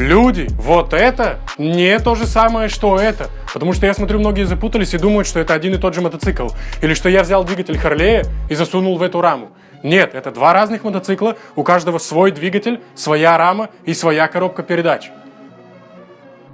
Люди, вот это не то же самое, что это. Потому что я смотрю, многие запутались и думают, что это один и тот же мотоцикл. Или что я взял двигатель Харлея и засунул в эту раму. Нет, это два разных мотоцикла, у каждого свой двигатель, своя рама и своя коробка передач.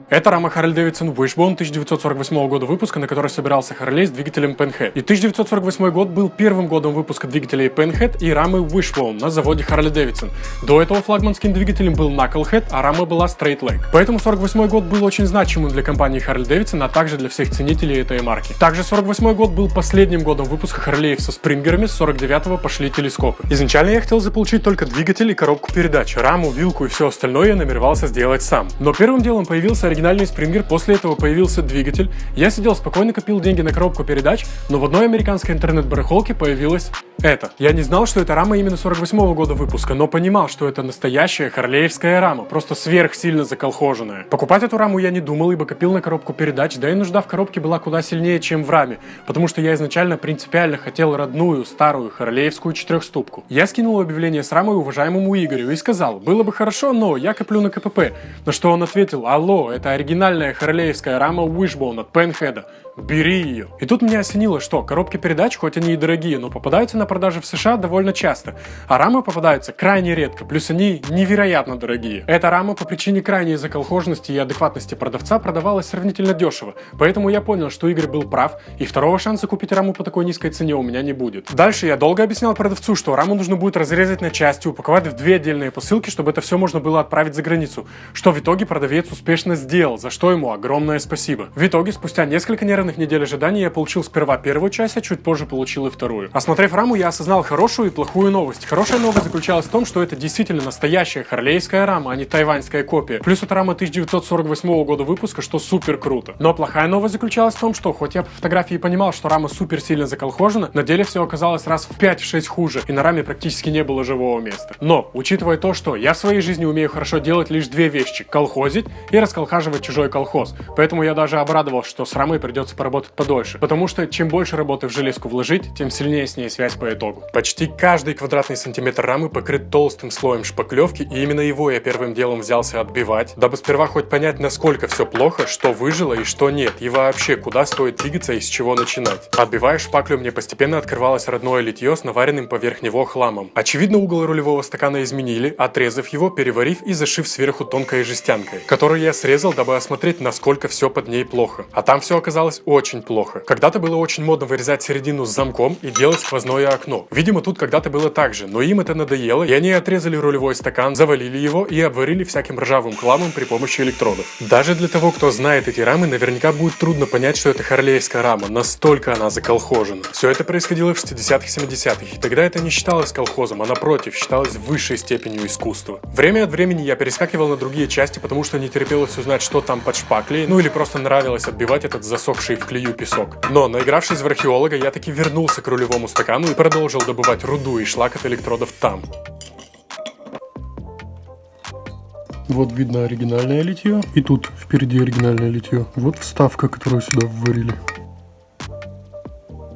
Это рама Harley-Davidson Wishbone 1948 года выпуска, на которой собирался Харлей с двигателем Penhead. И 1948 год был первым годом выпуска двигателей Penhead и рамы Wishbone на заводе Harley-Davidson. До этого флагманским двигателем был Knucklehead, а рама была Straight Leg. Поэтому 48 год был очень значимым для компании Harley-Davidson, а также для всех ценителей этой марки. Также 48 год был последним годом выпуска Харлеев со спрингерами, с 49-го пошли телескопы. Изначально я хотел заполучить только двигатель и коробку передач, раму, вилку и все остальное я намеревался сделать сам. Но первым делом появился оригинальный спрингер, после этого появился двигатель. Я сидел спокойно, копил деньги на коробку передач, но в одной американской интернет-барахолке появилось это. Я не знал, что это рама именно 48-го года выпуска, но понимал, что это настоящая харлеевская рама, просто сверхсильно заколхоженная. Покупать эту раму я не думал, ибо копил на коробку передач, да и нужда в коробке была куда сильнее, чем в раме, потому что я изначально принципиально хотел родную, старую харлеевскую четырехступку. Я скинул объявление с рамой уважаемому Игорю и сказал, было бы хорошо, но я коплю на КПП. На что он ответил, алло, это оригинальная харлеевская рама Wishbone от Penhead. Бери ее. И тут меня осенило, что коробки передач, хоть они и дорогие, но попадаются на продаже в США довольно часто, а рамы попадаются крайне редко, плюс они невероятно дорогие. Эта рама по причине крайней заколхоженности и адекватности продавца продавалась сравнительно дешево, поэтому я понял, что Игорь был прав, и второго шанса купить раму по такой низкой цене у меня не будет. Дальше я долго объяснял продавцу, что раму нужно будет разрезать на части, упаковать в две отдельные посылки, чтобы это все можно было отправить за границу, что в итоге продавец успешно сделал, за что ему огромное спасибо. В итоге, спустя несколько неравных недель ожидания, я получил сперва первую часть, а чуть позже получил и вторую. Осмотрев раму, я осознал хорошую и плохую новость. Хорошая новость заключалась в том, что это действительно настоящая харлейская рама, а не тайваньская копия. Плюс это рама 1948 года выпуска, что супер круто. Но плохая новость заключалась в том, что хоть я по фотографии понимал, что рама супер сильно заколхожена, на деле все оказалось раз в 5-6 хуже, и на раме практически не было живого места. Но, учитывая то, что я в своей жизни умею хорошо делать лишь две вещи: колхозить и расколхаживать чужой колхоз. Поэтому я даже обрадовался, что с рамой придется поработать подольше, потому что чем больше работы в железку вложить, тем сильнее с ней связь по итогу. Почти каждый квадратный сантиметр рамы покрыт толстым слоем шпаклевки, и именно его я первым делом взялся отбивать, дабы сперва хоть понять, насколько все плохо, что выжило и что нет, и вообще, куда стоит двигаться и с чего начинать. Отбивая шпаклю, мне постепенно открывалось родное литье с наваренным поверх него хламом. Очевидно, угол рулевого стакана изменили, отрезав его, переварив и зашив сверху тонкой жестянкой, которую я срезал, дабы осмотреть, насколько все под ней плохо. А там все оказалось очень плохо. Когда-то было очень модно вырезать середину с замком и делать сквозное окно. Видимо, тут когда-то было так же, но им это надоело, и они отрезали рулевой стакан, завалили его и обварили всяким ржавым хламом при помощи электродов. Даже для того, кто знает эти рамы, наверняка будет трудно понять, что это харлейская рама, настолько она заколхожена. Все это происходило в 60-х и 70-х, и тогда это не считалось колхозом, а напротив, считалось высшей степенью искусства. Время от времени я перескакивал на другие части, потому что не терпелось узнать, что там под шпаклей, ну или просто нравилось отбивать этот засохший в клею песок. Но, наигравшись в археолога, я таки вернулся к рулевому стакану и продолжил добывать руду и шлак от электродов там. Вот видно оригинальное литье, и тут впереди оригинальное литье. Вот вставка, которую сюда вварили.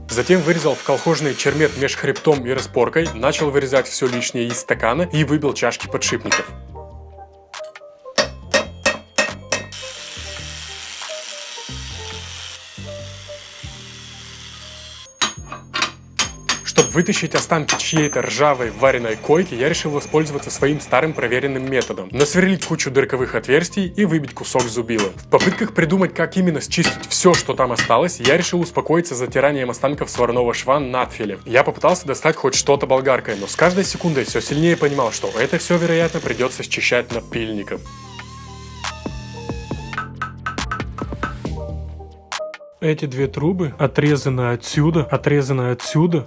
Затем вырезал в колхозный чермет меж хребтом и распоркой, начал вырезать все лишнее из стакана и выбил чашки подшипников. Чтобы вытащить останки чьей-то ржавой вареной койки, я решил воспользоваться своим старым проверенным методом. Насверлить кучу дырковых отверстий и выбить кусок зубила. В попытках придумать, как именно счистить все, что там осталось, я решил успокоиться затиранием останков сварного шва надфилем. Я попытался достать хоть что-то болгаркой, но с каждой секундой все сильнее понимал, что это все, вероятно, придется счищать напильником. Эти две трубы отрезаны отсюда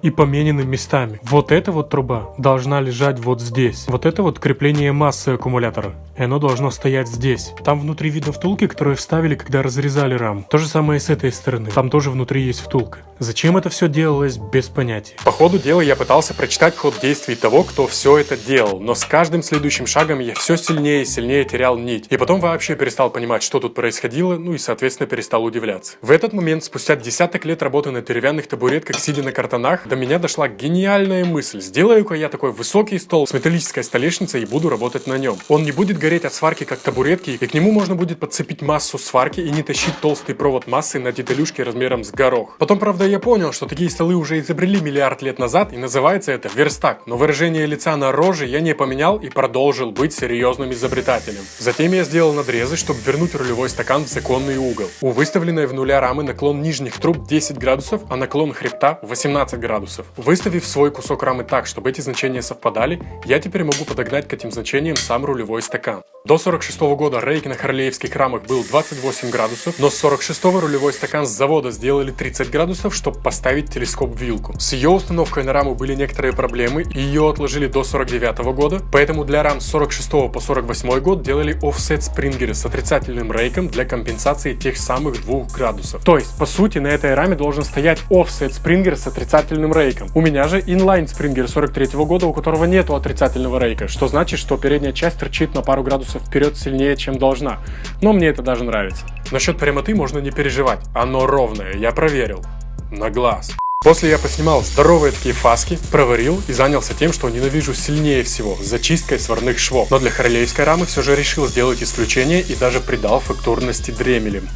и поменены местами. Вот эта вот труба должна лежать вот здесь. Вот это вот крепление массы аккумулятора. И оно должно стоять здесь. Там внутри видно втулки, которые вставили, когда разрезали раму. То же самое и с этой стороны. Там тоже внутри есть втулка. Зачем это все делалось, без понятия. По ходу дела я пытался прочитать ход действий того, кто все это делал, но с каждым следующим шагом я все сильнее и сильнее терял нить. И потом вообще перестал понимать, что тут происходило, ну и соответственно перестал удивляться. В этот момент момент, спустя десяток лет работы на деревянных табуретках, сидя на картонах, до меня дошла гениальная мысль. Сделаю-ка я такой высокий стол с металлической столешницей и буду работать на нем. Он не будет гореть от сварки, как табуретки, и к нему можно будет подцепить массу сварки и не тащить толстый провод массы на деталюшке размером с горох. Потом, правда, я понял, что такие столы уже изобрели миллиард лет назад, и называется это верстак. Но выражение лица на роже я не поменял и продолжил быть серьезным изобретателем. Затем я сделал надрезы, чтобы вернуть рулевой стакан в законный угол. У выставленной в нуля рамы наклон нижних труб 10 градусов, а наклон хребта 18 градусов. Выставив свой кусок рамы так, чтобы эти значения совпадали, я теперь могу подогнать к этим значениям сам рулевой стакан. До 46 года рейк на харлеевских рамах был 28 градусов, но с 46-го рулевой стакан с завода сделали 30 градусов, чтобы поставить телескоп-вилку. С ее установкой на раму были некоторые проблемы, и ее отложили до 49 года, поэтому для рам с 46 по 48 год делали офсет-спрингеры с отрицательным рейком для компенсации тех самых 2 градусов. То есть, по сути, на этой раме должен стоять офсет-спрингер с отрицательным рейком. У меня же инлайн-спрингер 43 года, у которого нету отрицательного рейка, что значит, что передняя часть торчит на пару градусов вперед сильнее, чем должна. Но мне это даже нравится. Насчет прямоты можно не переживать, оно ровное, я проверил. На глаз. После я поснимал здоровые такие фаски, проварил и занялся тем, что ненавижу сильнее всего – зачисткой сварных швов. Но для харлеевской рамы все же решил сделать исключение и даже придал фактурности дремелем.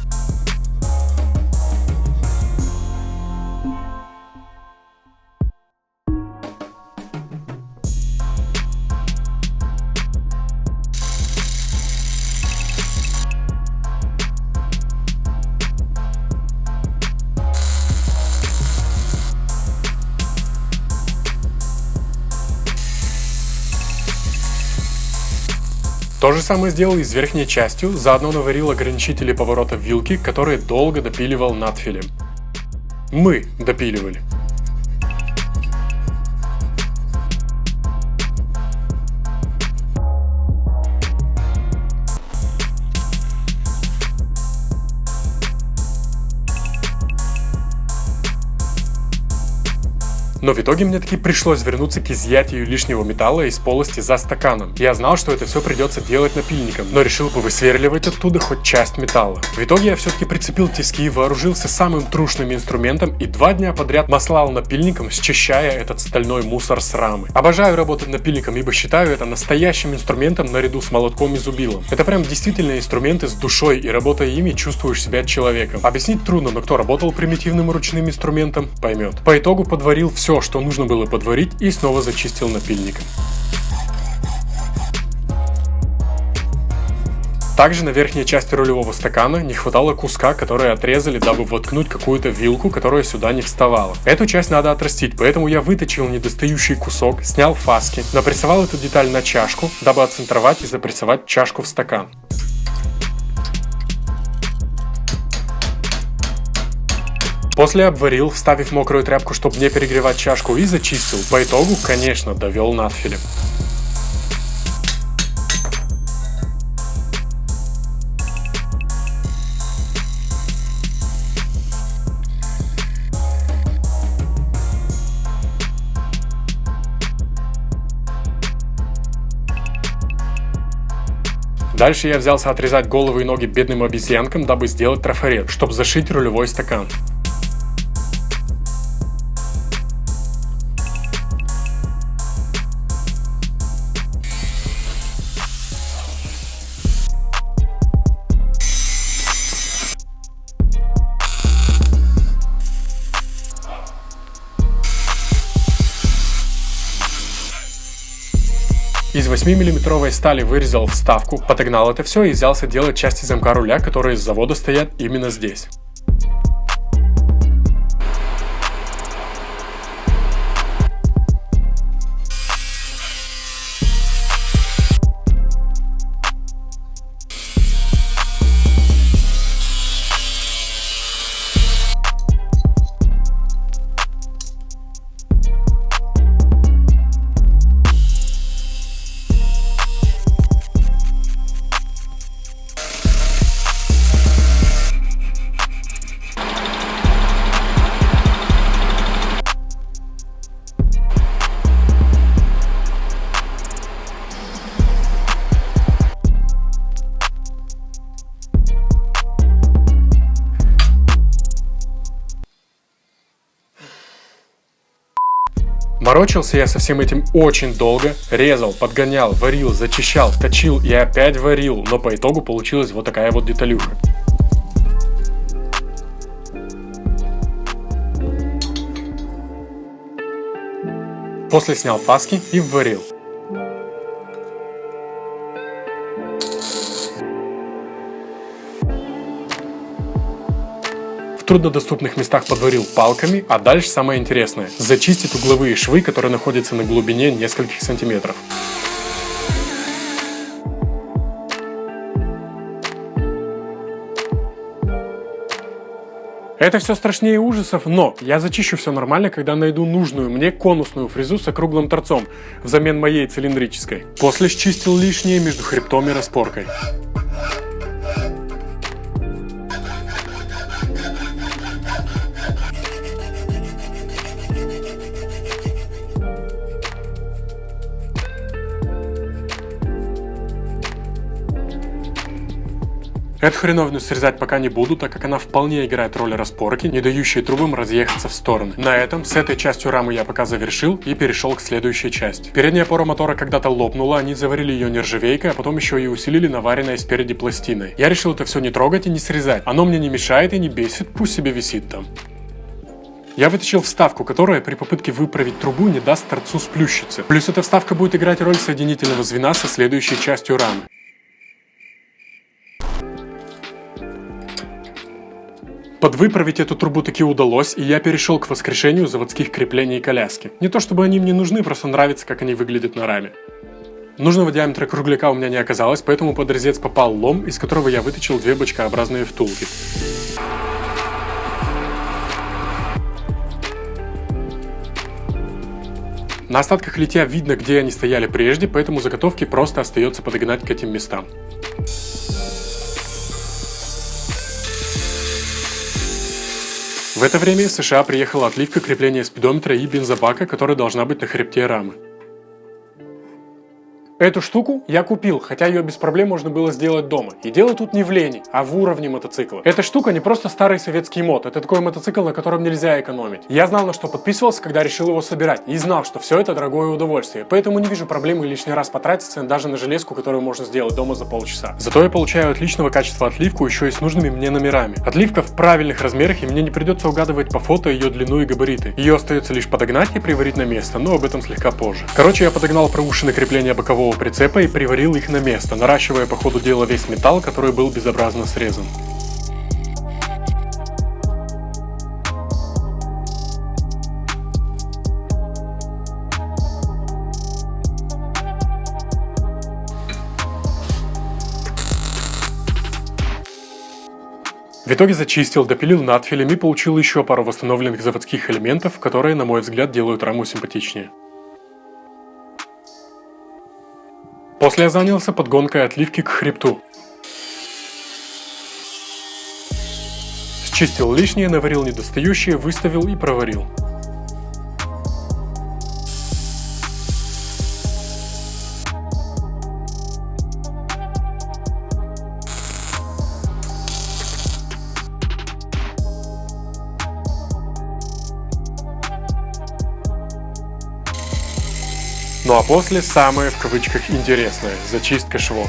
То же самое сделал и с верхней частью, заодно наварил ограничители поворота вилки, которые долго допиливал надфилем. Мы допиливали. Но в итоге мне таки пришлось вернуться к изъятию лишнего металла из полости за стаканом. Я знал, что это все придется делать напильником, но решил повысверливать оттуда хоть часть металла. В итоге я все-таки прицепил тиски, вооружился самым трушным инструментом и 2 дня подряд маслал напильником, счищая этот стальной мусор с рамы. Обожаю работать напильником, ибо считаю это настоящим инструментом наряду с молотком и зубилом. Это прям действительно инструменты с душой, и работая ими, чувствуешь себя человеком. Объяснить трудно, но кто работал примитивным ручным инструментом, поймет. По итогу подварил все, что нужно было подварить, и снова зачистил напильником. Также на верхней части рулевого стакана не хватало куска, который отрезали, дабы воткнуть какую-то вилку, которая сюда не вставала. Эту часть надо отрастить, поэтому я выточил недостающий кусок, снял фаски, напрессовал эту деталь на чашку, дабы отцентровать и запрессовать чашку в стакан. После обварил, вставив мокрую тряпку, чтобы не перегревать чашку, и зачистил. По итогу, конечно, довел надфилем. Дальше я взялся отрезать головы и ноги бедным обезьянкам, дабы сделать трафарет, чтобы зашить рулевой стакан. Из 8-мм стали вырезал вставку, подогнал это все и взялся делать части замка руля, которые с завода стоят именно здесь. Морочился я со всем этим очень долго, резал, подгонял, варил, зачищал, точил и опять варил, но по итогу получилась вот такая вот деталюха. После снял паски и вварил. В труднодоступных местах подварил палками, а дальше самое интересное – зачистить угловые швы, которые находятся на глубине нескольких сантиметров. Это все страшнее ужасов, но я зачищу все нормально, когда найду нужную мне конусную фрезу с округлым торцом, взамен моей цилиндрической. После счистил лишнее между хребтом и распоркой. Эту хреновину срезать пока не буду, так как она вполне играет роль распорки, не дающей трубам разъехаться в стороны. На этом с этой частью рамы я пока завершил и перешел к следующей части. Передняя опора мотора когда-то лопнула, они заварили ее нержавейкой, а потом еще и усилили наваренной спереди пластиной. Я решил это все не трогать и не срезать. Оно мне не мешает и не бесит, пусть себе висит там. Я вытащил вставку, которая при попытке выправить трубу не даст торцу сплющиться. Плюс эта вставка будет играть роль соединительного звена со следующей частью рамы. Подвыправить эту трубу таки удалось, и я перешел к воскрешению заводских креплений коляски. Не то чтобы они мне нужны, просто нравится, как они выглядят на раме. Нужного диаметра кругляка у меня не оказалось, поэтому под резец попал лом, из которого я вытащил две бочкообразные втулки. На остатках литья видно, где они стояли прежде, поэтому заготовки просто остается подогнать к этим местам. В это время в США приехала отливка крепления спидометра и бензобака, которая должна быть на хребте рамы. Эту штуку я купил, хотя ее без проблем можно было сделать дома. И дело тут не в лени, а в уровне мотоцикла. Эта штука не просто старый советский мод, это такой мотоцикл, на котором нельзя экономить. Я знал, на что подписывался, когда решил его собирать, и знал, что все это дорогое удовольствие, поэтому не вижу проблемы лишний раз потратиться даже на железку, которую можно сделать дома за полчаса. Зато я получаю отличного качества отливку еще и с нужными мне номерами. Отливка в правильных размерах, и мне не придется угадывать по фото ее длину и габариты. Ее остается лишь подогнать и приварить на место, но об этом слегка позже. Короче, я подогнал проушины крепления бокового прицепа и приварил их на место, наращивая по ходу дела весь металл, который был безобразно срезан. В итоге зачистил, допилил надфилем и получил еще пару восстановленных заводских элементов, которые, на мой взгляд, делают раму симпатичнее. После я занялся подгонкой отливки к хребту. Счистил лишнее, наварил недостающее, выставил и проварил. Ну а после самое в кавычках интересное – зачистка швов.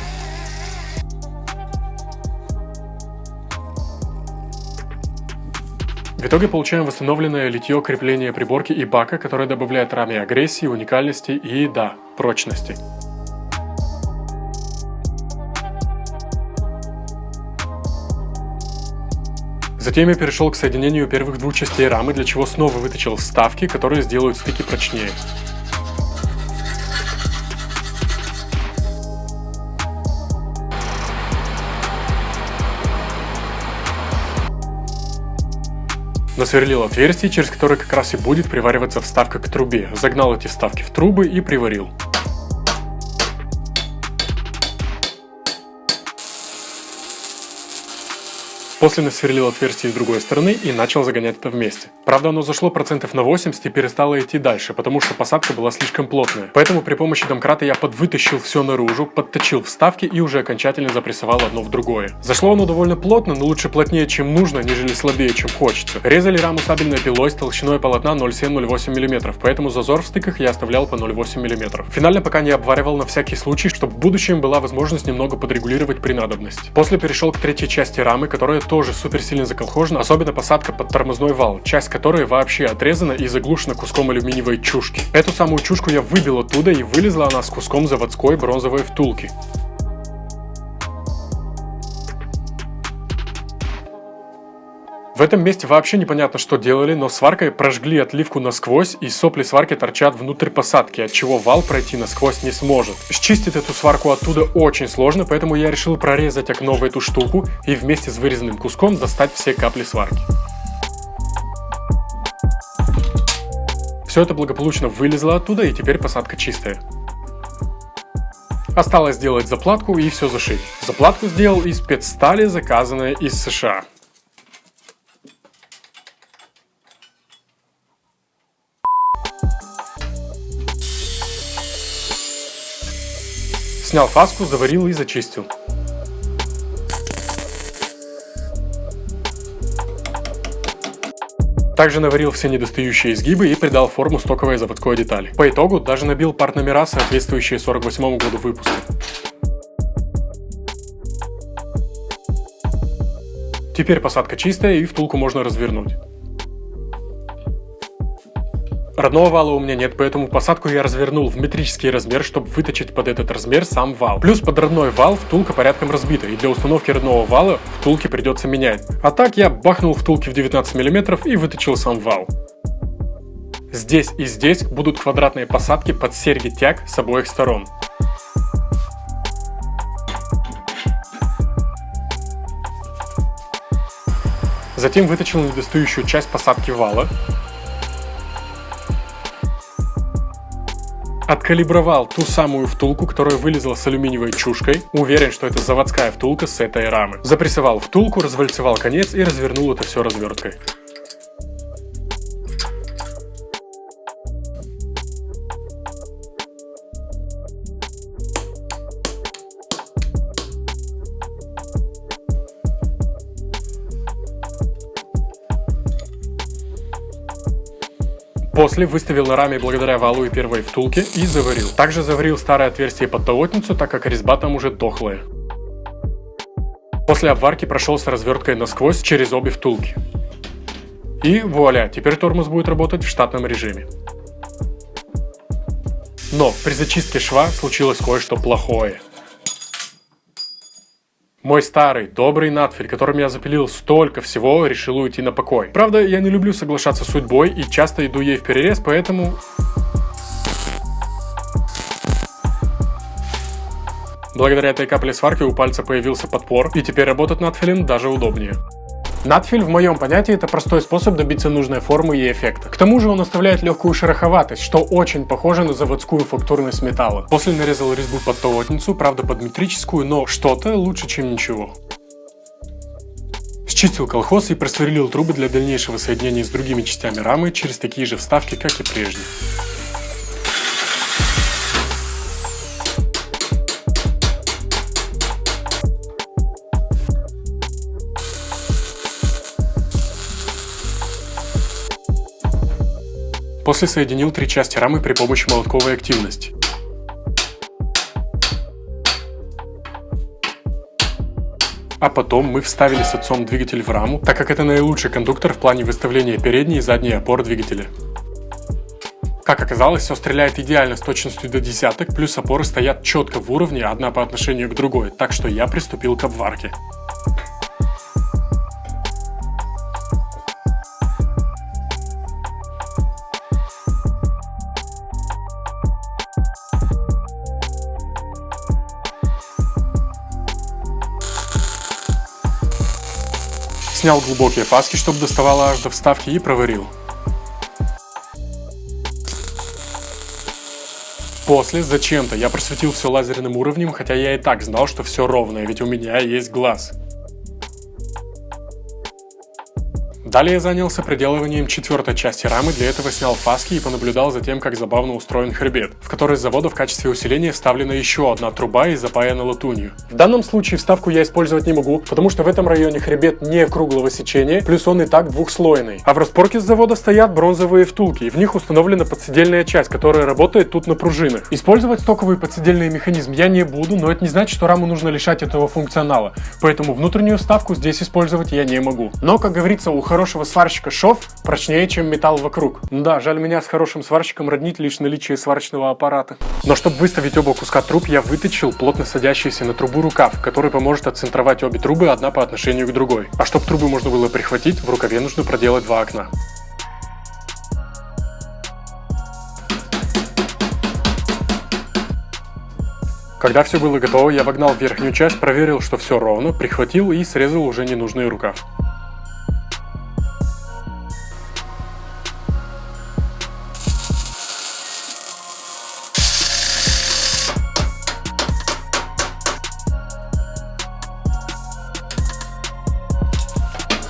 В итоге получаем восстановленное литье крепления приборки и бака, которое добавляет раме агрессии, уникальности и, да, прочности. Затем я перешел к соединению первых двух частей рамы, для чего снова вытащил вставки, которые сделают стыки прочнее. Насверлил отверстие, через которое как раз и будет привариваться вставка к трубе. Загнал эти вставки в трубы и приварил. После насверлил отверстие с другой стороны и начал загонять это вместе. Правда, оно зашло процентов на 80 и перестало идти дальше, потому что посадка была слишком плотная. Поэтому при помощи домкрата я подвытащил все наружу, подточил вставки и уже окончательно запрессовал одно в другое. Зашло оно довольно плотно, но лучше плотнее, чем нужно, нежели слабее, чем хочется. Резали раму сабельной пилой с толщиной полотна 0,7-0,8 мм, поэтому зазор в стыках я оставлял по 0,8 мм. Финально пока не обваривал на всякий случай, чтобы в будущем была возможность немного подрегулировать при надобности. После перешел к третьей части рамы, которая тоже супер сильно заколхожена, особенно посадка под тормозной вал, часть которой вообще отрезана и заглушена куском алюминиевой чушки. Эту самую чушку я выбил оттуда, и вылезла она с куском заводской бронзовой втулки. В этом месте вообще непонятно, что делали, но сваркой прожгли отливку насквозь, и сопли сварки торчат внутрь посадки, отчего вал пройти насквозь не сможет. Счистить эту сварку оттуда очень сложно, поэтому я решил прорезать окно в эту штуку и вместе с вырезанным куском достать все капли сварки. Все это благополучно вылезло оттуда, и теперь посадка чистая. Осталось сделать заплатку и все зашить. Заплатку сделал из спецстали, заказанной из США. Снял фаску, заварил и зачистил. Также наварил все недостающие изгибы и придал форму стоковой заводской детали. По итогу даже набил партномера, соответствующие 48 году выпуска. Теперь посадка чистая и втулку можно развернуть. Родного вала у меня нет, поэтому посадку я развернул в метрический размер, чтобы выточить под этот размер сам вал. Плюс под родной вал втулка порядком разбита, и для установки родного вала втулки придется менять. А так я бахнул втулки в 19 мм и выточил сам вал. Здесь и здесь будут квадратные посадки под серьги-тяг с обоих сторон. Затем выточил недостающую часть посадки вала. Откалибровал ту самую втулку, которая вылезла с алюминиевой чушкой. Уверен, что это заводская втулка с этой рамы. Запрессовал втулку, развальцевал конец и развернул это все разверткой. После выставил на раме благодаря валу и первой втулке и заварил. Также заварил старое отверстие под толотницу, так как резьба там уже дохлая. После обварки прошелся разверткой насквозь через обе втулки. И вуаля, теперь тормоз будет работать в штатном режиме. Но при зачистке шва случилось кое-что плохое. Мой старый, добрый надфиль, которым я запилил столько всего, решил уйти на покой. Правда, я не люблю соглашаться с судьбой и часто иду ей вперерез, поэтому... Благодаря этой капле сварки у пальца появился подпор, и теперь работать надфилем даже удобнее. Надфиль в моем понятии это простой способ добиться нужной формы и эффекта. К тому же он оставляет легкую шероховатость, что очень похоже на заводскую фактурность металла. После нарезал резьбу под толотницу, правда под метрическую, но что-то лучше, чем ничего. Счистил колхоз и просверлил трубы для дальнейшего соединения с другими частями рамы через такие же вставки, как и прежде. После соединил три части рамы при помощи молотковой активности. А потом мы вставили с отцом двигатель в раму, так как это наилучший кондуктор в плане выставления передней и задней опор двигателя. Как оказалось, все стреляет идеально с точностью до десяток, плюс опоры стоят четко в уровне, одна по отношению к другой, так что я приступил к обварке. Снял глубокие фаски, чтобы доставало аж до вставки, и проварил. После, зачем-то, я просветил все лазерным уровнем, хотя я и так знал, что все ровно, ведь у меня есть глаз. Далее я занялся приделыванием четвертой части рамы, для этого снял фаски и понаблюдал за тем, как забавно устроен хребет, в который с завода в качестве усиления вставлена еще одна труба и запаяна латунью. В данном случае вставку я использовать не могу, потому что в этом районе хребет не круглого сечения, плюс он и так двухслойный. А в распорке с завода стоят бронзовые втулки, и в них установлена подседельная часть, которая работает тут на пружинах. Использовать стоковый подседельный механизм я не буду, но это не значит, что раму нужно лишать этого функционала, поэтому внутреннюю вставку здесь использовать я не могу. Но, как говорится, у хорошего сварщика шов прочнее, чем металл вокруг. Да, жаль, меня с хорошим сварщиком роднить лишь наличие сварочного аппарата. Но чтобы выставить оба куска труб, я выточил плотно садящийся на трубу рукав, который поможет отцентровать обе трубы одна по отношению к другой. А чтобы трубы можно было прихватить, в рукаве нужно проделать два окна. Когда все было готово, я вогнал в верхнюю часть, проверил, что все ровно, прихватил и срезал уже ненужный рукав.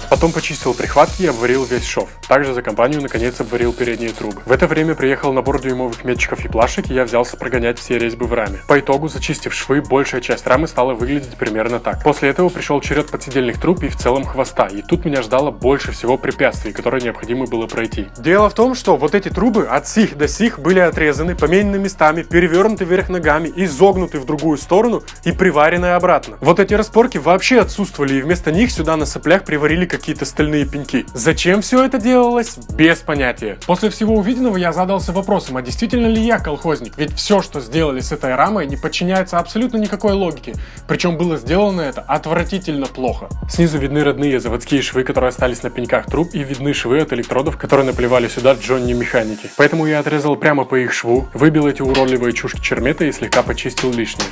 Потом почистил прихватки и обварил весь шов. Также за компанию наконец обварил передние трубы. В это время приехал набор дюймовых метчиков и плашек, и я взялся прогонять все резьбы в раме. По итогу, зачистив швы, большая часть рамы стала выглядеть примерно так. После этого пришел черед подседельных труб и в целом хвоста, и тут меня ждало больше всего препятствий, которые необходимо было пройти. Дело в том, что вот эти трубы от сих до сих были отрезаны, поменены местами, перевернуты вверх ногами, изогнуты в другую сторону и приварены обратно. Вот эти распорки вообще отсутствовали, и вместо них сюда на соплях приварили какие-то стальные пеньки. Зачем все это делалось? Без понятия. После всего увиденного я задался вопросом, а действительно ли я колхозник? Ведь все, что сделали с этой рамой, не подчиняется абсолютно никакой логике. Причем было сделано это отвратительно плохо. Снизу видны родные заводские швы, которые остались на пеньках труб, и видны швы от электродов, которые наплевали сюда Джонни-механики. Поэтому я отрезал прямо по их шву, выбил эти уродливые чушки чермета и слегка почистил лишнее.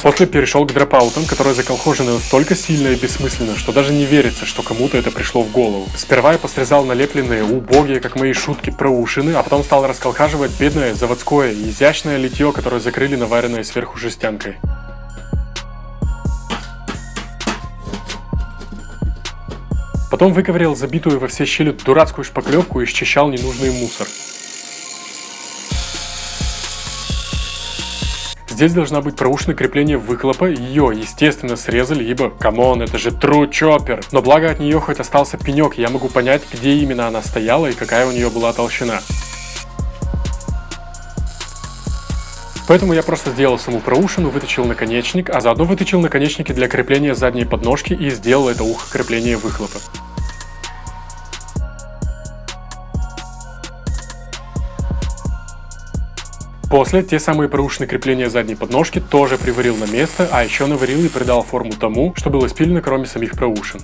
После перешел к дропаутам, которые заколхожены настолько сильно и бессмысленно, что даже не верится, что кому-то это пришло в голову. Сперва я посрезал налепленные, убогие, как мои шутки, проушины, а потом стал расколхаживать бедное, заводское и изящное литье, которое закрыли наваренной сверху жестянкой. Потом выковырял забитую во все щели дурацкую шпаклевку и счищал ненужный мусор. Здесь должна быть проушина крепления выхлопа, ее, естественно, срезали, ибо, камон, это же True Chopper. Но благо от нее хоть остался пенек, я могу понять, где именно она стояла и какая у нее была толщина. Поэтому я просто сделал саму проушину, выточил наконечник, а заодно выточил наконечники для крепления задней подножки и сделал это ухо крепления выхлопа. После те самые проушины крепления задней подножки тоже приварил на место, а еще наварил и придал форму тому, что было спилено кроме самих проушин.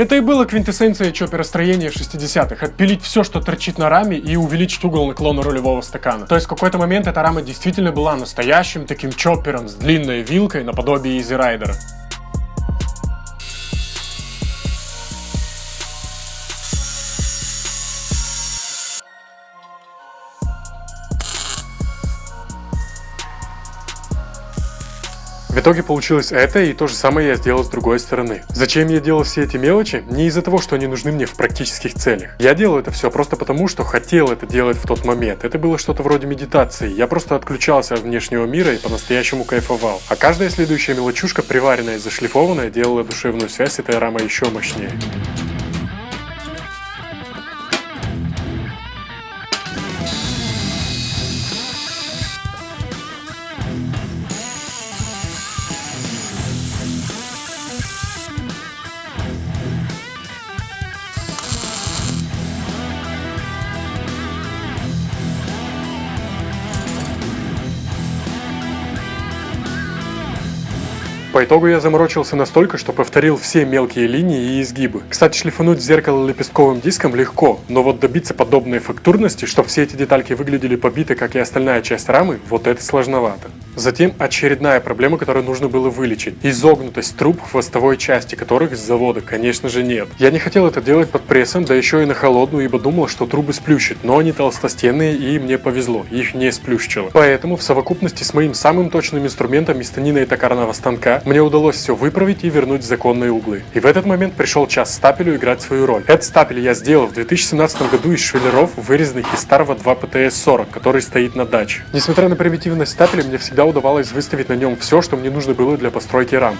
Это и было квинтэссенцией чоперостроения 60-х. Отпилить все, что торчит на раме, и увеличить угол наклона рулевого стакана. То есть в какой-то момент эта рама действительно была настоящим таким чопером с длинной вилкой наподобие Easy Rider. В итоге получилось это, и то же самое я сделал с другой стороны. Зачем я делал все эти мелочи? Не из-за того, что они нужны мне в практических целях. Я делал это все просто потому, что хотел это делать в тот момент. Это было что-то вроде медитации. Я просто отключался от внешнего мира и по-настоящему кайфовал. А каждая следующая мелочушка, приваренная и зашлифованная, делала душевную связь с этой рамой еще мощнее. По итогу я заморочился настолько, что повторил все мелкие линии и изгибы. Кстати, шлифануть зеркало лепестковым диском легко, но вот добиться подобной фактурности, чтобы все эти детальки выглядели побиты, как и остальная часть рамы, вот это сложновато. Затем очередная проблема, которую нужно было вылечить. Изогнутость труб хвостовой части, которых с завода, конечно же, нет. Я не хотел это делать под прессом, да еще и на холодную, ибо думал, что трубы сплющат, но они толстостенные, и мне повезло, их не сплющило. Поэтому в совокупности с моим самым точным инструментом из станины токарного станка мне удалось все выправить и вернуть в законные углы. И в этот момент пришел час стапелю играть свою роль. Этот стапель я сделал в 2017 году из швеллеров, вырезанных из старого 2 ПТС-40, который стоит на даче. Несмотря на примитивность стапеля, мне всегда удавалось выставить на нем все, что мне нужно было для постройки рам.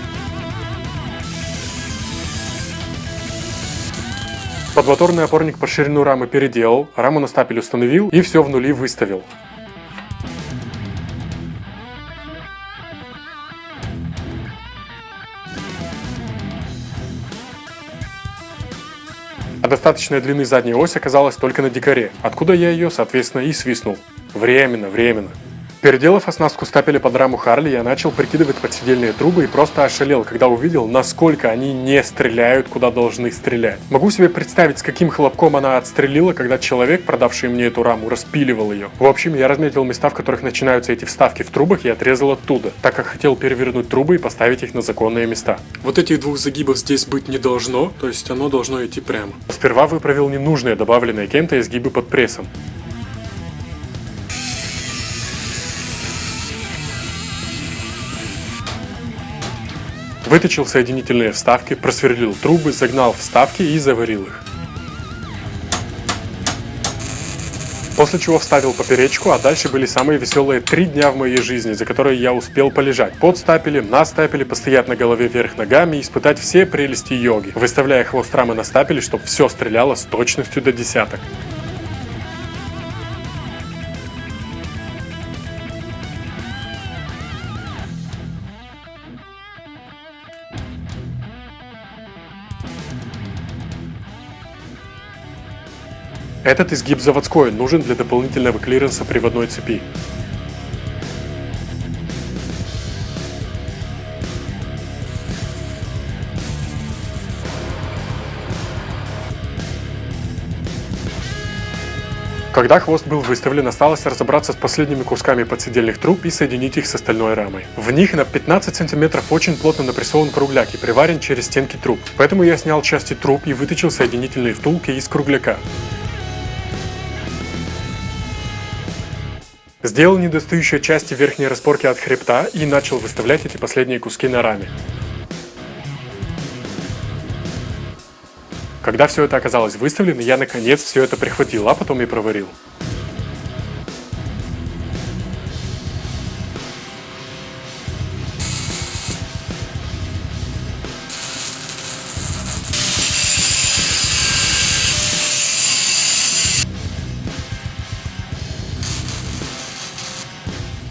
Подмоторный опорник под ширину рамы переделал, раму на стапель установил и все в нули выставил. А достаточной длины задняя ось оказалась только на дикаре, откуда я ее, соответственно, и свистнул. Временно. Переделав оснастку стапеля под раму Харли, я начал прикидывать подседельные трубы и просто ошалел, когда увидел, насколько они не стреляют, куда должны стрелять. Могу себе представить, с каким хлопком она отстрелила, когда человек, продавший мне эту раму, распиливал ее. В общем, я разметил места, в которых начинаются эти вставки в трубах, и отрезал оттуда, так как хотел перевернуть трубы и поставить их на законные места. Вот этих двух загибов здесь быть не должно, то есть оно должно идти прямо. Сперва выправил ненужные, добавленные кем-то изгибы под прессом. Выточил соединительные вставки, просверлил трубы, загнал вставки и заварил их. После чего вставил поперечку, а дальше были самые веселые 3 дня в моей жизни, за которые я успел полежать под стапелем, на стапеле, постоять на голове вверх ногами и испытать все прелести йоги, выставляя хвост рамы на стапеле, чтобы все стреляло с точностью до десяток. Этот изгиб заводской, нужен для дополнительного клиренса приводной цепи. Когда хвост был выставлен, осталось разобраться с последними кусками подседельных труб и соединить их с остальной рамой. В них на 15 см очень плотно напрессован кругляк и приварен через стенки труб. Поэтому я снял части труб и выточил соединительные втулки из кругляка. Сделал недостающие части верхней распорки от хребта и начал выставлять эти последние куски на раме. Когда все это оказалось выставлено, я наконец все это прихватил, а потом и проварил.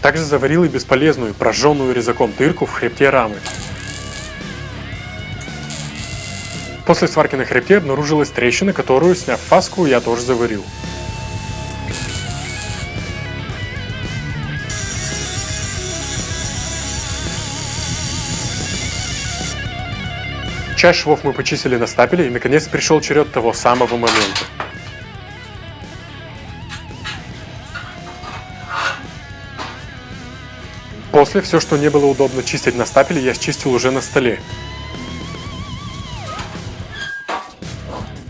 Также заварил и бесполезную, прожженную резаком дырку в хребте рамы. После сварки на хребте обнаружилась трещина, которую, сняв фаску, я тоже заварил. Часть швов мы почистили на стапеле, и наконец пришел черед того самого момента. После все, что не было удобно чистить на стапеле, я счистил уже на столе.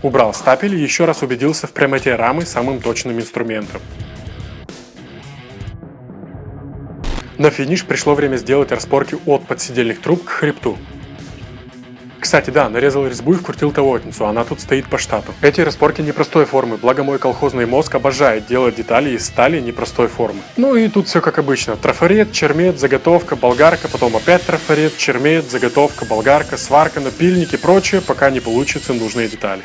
Убрал стапель и еще раз убедился в прямоте рамы самым точным инструментом. На финиш пришло время сделать распорки от подседельных труб к хребту. Кстати, да, нарезал резьбу и вкрутил тавотницу, она тут стоит по штату. Эти распорки непростой формы, благо мой колхозный мозг обожает делать детали из стали непростой формы. Ну и тут все как обычно. Трафарет, чермет, заготовка, болгарка, потом опять трафарет, чермет, заготовка, болгарка, сварка, напильник и прочее, пока не получится нужные детали.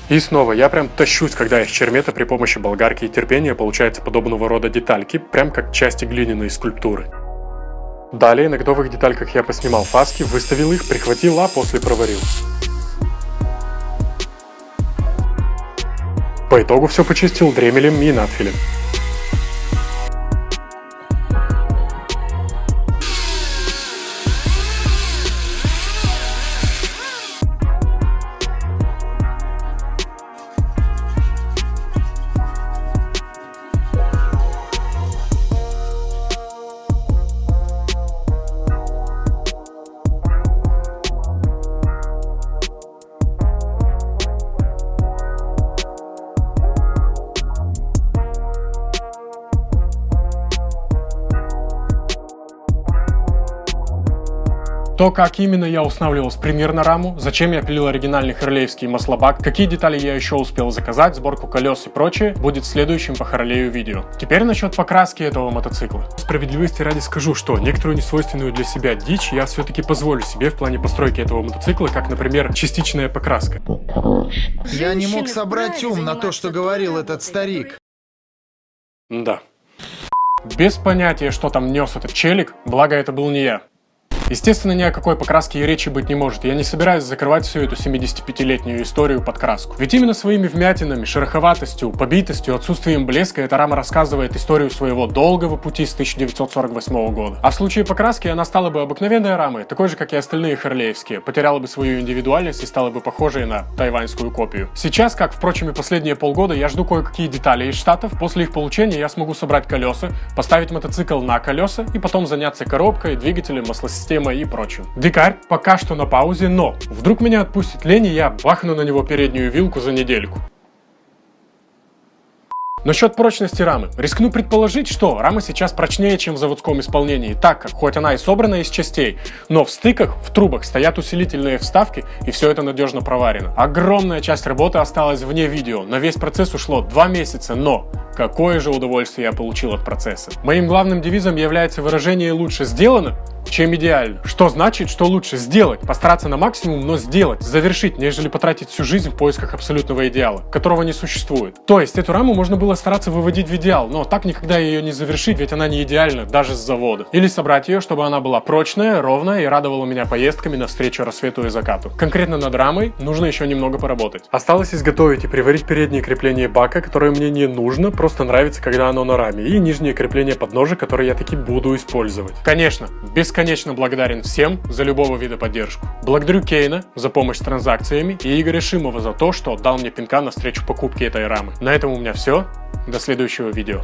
И снова, я прям тащусь, когда из чермета при помощи болгарки и терпения получается подобного рода детальки, прям как части глиняной скульптуры. Далее на готовых детальках я поснимал фаски, выставил их, прихватил, а после проварил. По итогу все почистил дремелем и надфилем. То, как именно я устанавливал спример на раму, зачем я пилил оригинальный харлеевский маслобак, какие детали я еще успел заказать, сборку колес и прочее, будет в следующем по Харлею видео. Теперь насчет покраски этого мотоцикла. Справедливости ради скажу, что некоторую несвойственную для себя дичь я все-таки позволю себе в плане постройки этого мотоцикла, как, например, частичная покраска. Я не мог собрать ум на то, что говорил этот старик. Да. Без понятия, что там нес этот челик, благо это был не я. Естественно, ни о какой покраске и речи быть не может. Я не собираюсь закрывать всю эту 75-летнюю историю под краску. Ведь именно своими вмятинами, шероховатостью, побитостью, отсутствием блеска эта рама рассказывает историю своего долгого пути с 1948 года. А в случае покраски она стала бы обыкновенной рамой, такой же, как и остальные харлеевские, потеряла бы свою индивидуальность и стала бы похожей на тайваньскую копию. Сейчас, как, впрочем, и последние полгода, я жду кое-какие детали из Штатов. После их получения я смогу собрать колеса, поставить мотоцикл на колеса и потом заняться коробкой, двигателем, маслосистемой и прочим. Дикарь пока что на паузе, но вдруг меня отпустит лень, и я бахну на него переднюю вилку за недельку. Насчет прочности рамы. Рискну предположить, что рама сейчас прочнее, чем в заводском исполнении, так как, хоть она и собрана из частей, но в стыках, в трубах стоят усилительные вставки, и все это надежно проварено. Огромная часть работы осталась вне видео, на весь процесс ушло 2 месяца, но какое же удовольствие я получил от процесса. Моим главным девизом является выражение «лучше сделано, чем идеально». Что значит, что лучше сделать, постараться на максимум, но сделать, завершить, нежели потратить всю жизнь в поисках абсолютного идеала, которого не существует. То есть эту раму можно было стараться выводить в идеал, но так никогда ее не завершить, ведь она не идеальна даже с завода. Или собрать ее, чтобы она была прочная, ровная и радовала меня поездками навстречу рассвету и закату. Конкретно над рамой нужно еще немного поработать. Осталось изготовить и приварить переднее крепление бака, которое мне не нужно, просто нравится, когда оно на раме, и нижнее крепление подножия, которое я таки буду использовать. Конечно, бесконечно благодарен всем за любого вида поддержку. Благодарю Кейна за помощь с транзакциями и Игоря Шимова за то, что дал мне пинка навстречу покупке этой рамы. На этом у меня все. До следующего видео.